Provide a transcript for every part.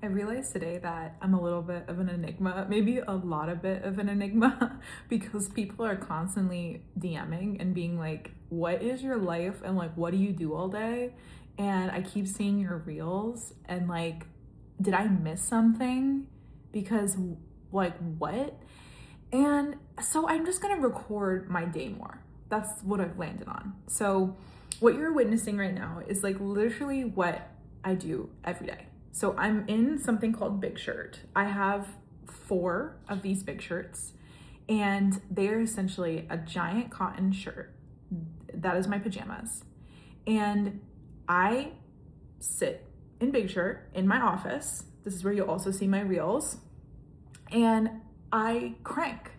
I realized today that I'm a little bit of an enigma, maybe a lot of bit of an enigma, because people are constantly DMing and being like, what is your life? And like, what do you do all day? And I keep seeing your reels and like, did I miss something? Because like, what? And so I'm just gonna record my day more. That's what I've landed on. So what you're witnessing right now is like literally what I do every day. So I'm in something called Big Shirt. I have 4 of these big shirts, and they're essentially a giant cotton shirt. That is my pajamas. And I sit in Big Shirt in my office. This is where you'll also see my reels. And I crank.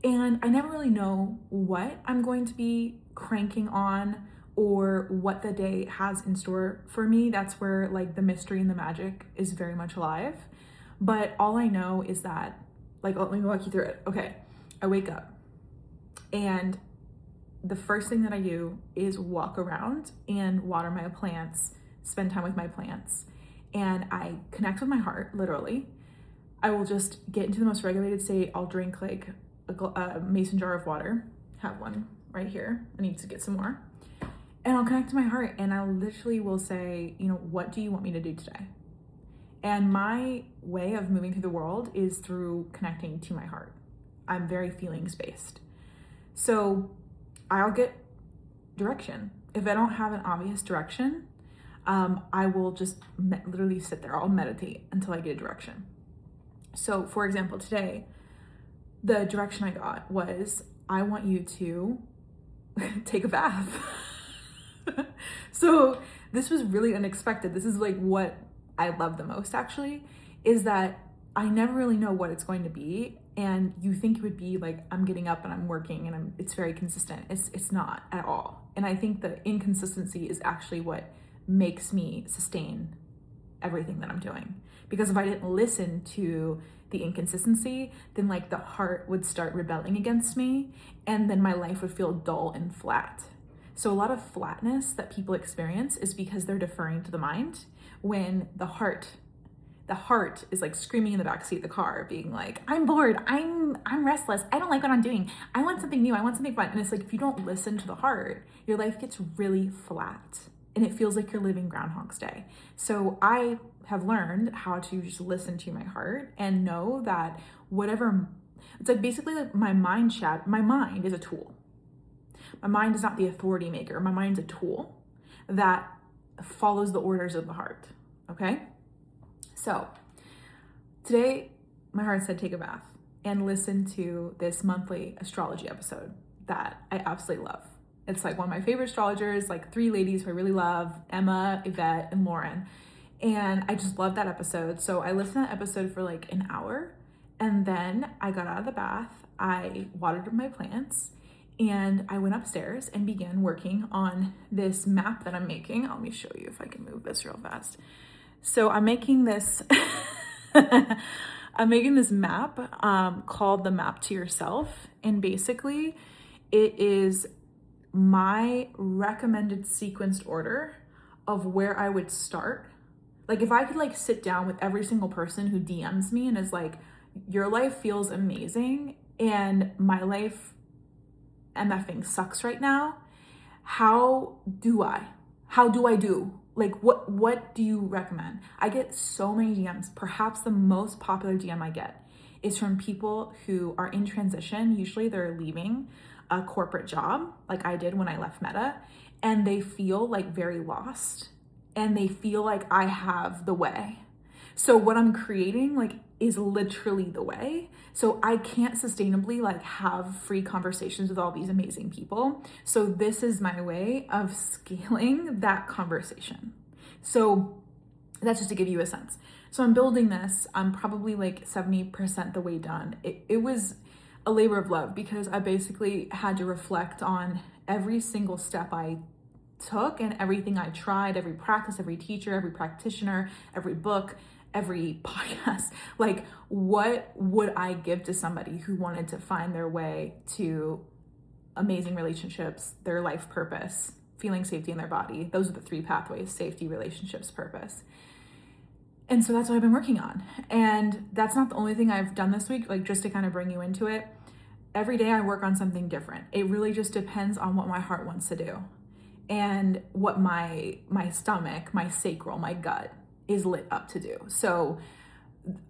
And I never really know what I'm going to be cranking on or what the day has in store for me. That's where like the mystery and the magic is very much alive. But all I know is that, like, let me walk you through it. Okay, I wake up and the first thing that I do is walk around and water my plants, spend time with my plants. And I connect with my heart, literally. I will just get into the most regulated state. I'll drink like a mason jar of water, have one right here. I need to get some more. And I'll connect to my heart and I literally will say, what do you want me to do today? And my way of moving through the world is through connecting to my heart. I'm very feelings based. So I'll get direction. If I don't have an obvious direction, I will just literally sit there. I'll meditate until I get a direction. So for example, today, the direction I got was, I want you to take a bath. So this was really unexpected. This is like what I love the most actually, is that I never really know what it's going to be. And you think it would be like, I'm getting up and I'm working and it's very consistent. It's not at all. And I think the inconsistency is actually what makes me sustain everything that I'm doing. Because if I didn't listen to the inconsistency, then like the heart would start rebelling against me and then my life would feel dull and flat. So a lot of flatness that people experience is because they're deferring to the mind, when the heart is like screaming in the backseat of the car, being like, I'm bored, I'm restless, I don't like what I'm doing, I want something new, I want something fun. And it's like, if you don't listen to the heart, your life gets really flat and it feels like you're living Groundhog's Day. So I have learned how to just listen to my heart and know that it's like basically like my mind is a tool. My mind is not the authority maker. My mind's a tool that follows the orders of the heart, okay? So today, my heart said take a bath and listen to this monthly astrology episode that I absolutely love. It's like one of my favorite astrologers, like 3 ladies who I really love, Emma, Yvette, and Lauren. And I just love that episode. So I listened to that episode for like an hour. And then I got out of the bath, I watered my plants, and I went upstairs and began working on this map that I'm making. Let me show you if I can move this real fast. So I'm making this, map called the Map to Yourself. And basically it is my recommended sequenced order of where I would start. Like if I could like sit down with every single person who DMs me and is like, your life feels amazing and my life MFing sucks right now. How do I do? Like what do you recommend? I get so many DMs. Perhaps the most popular DM I get is from people who are in transition. Usually they're leaving a corporate job like I did when I left Meta, and they feel like very lost and they feel like I have the way. So what I'm creating like is literally the way. So I can't sustainably like have free conversations with all these amazing people. So this is my way of scaling that conversation. So that's just to give you a sense. So I'm building this. I'm probably like 70% the way done. It was a labor of love because I basically had to reflect on every single step I took and everything I tried, every practice, every teacher, every practitioner, every book, every podcast. Like, what would I give to somebody who wanted to find their way to amazing relationships, their life purpose, feeling safety in their body? Those are the 3 pathways: safety, relationships, purpose. And so that's what I've been working on. And that's not the only thing I've done this week, like just to kind of bring you into it. Every day I work on something different. It really just depends on what my heart wants to do and what my stomach, my sacral, my gut is lit up to do. So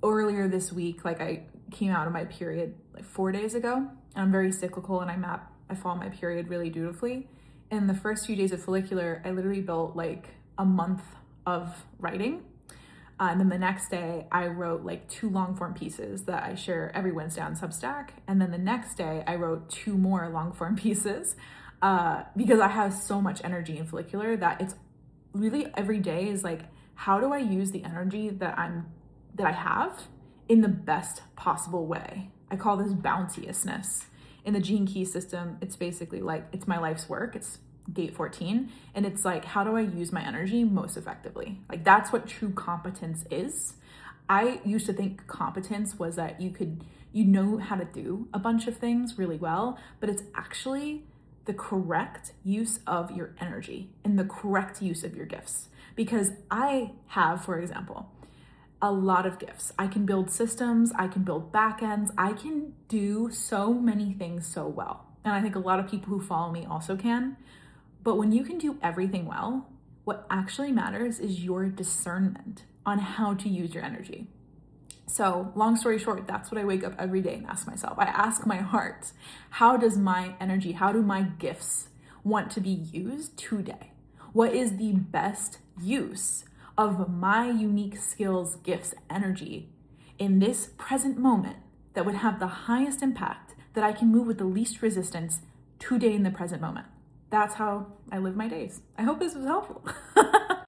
earlier this week, like I came out of my period like 4 days ago, and I'm very cyclical and I follow my period really dutifully. In the first few days of follicular, I literally built like a month of writing. And then the next day, I wrote like 2 long form pieces that I share every Wednesday on Substack. And then the next day, I wrote 2 more long form pieces because I have so much energy in follicular that it's really every day is like, how do I use the energy that I have in the best possible way? I call this bounteousness. In the Gene Key system, it's basically like, it's my life's work. It's gate 14. And it's like, how do I use my energy most effectively? Like that's what true competence is. I used to think competence was that you know how to do a bunch of things really well, but it's actually the correct use of your energy and the correct use of your gifts. Because I have, for example, a lot of gifts. I can build systems, I can build backends, I can do so many things so well. And I think a lot of people who follow me also can. But when you can do everything well, what actually matters is your discernment on how to use your energy. So long story short, that's what I wake up every day and ask myself. I ask my heart, how does my energy, how do my gifts want to be used today? What is the best use of my unique skills, gifts, energy in this present moment that would have the highest impact, that I can move with the least resistance today in the present moment? That's how I live my days. I hope this was helpful.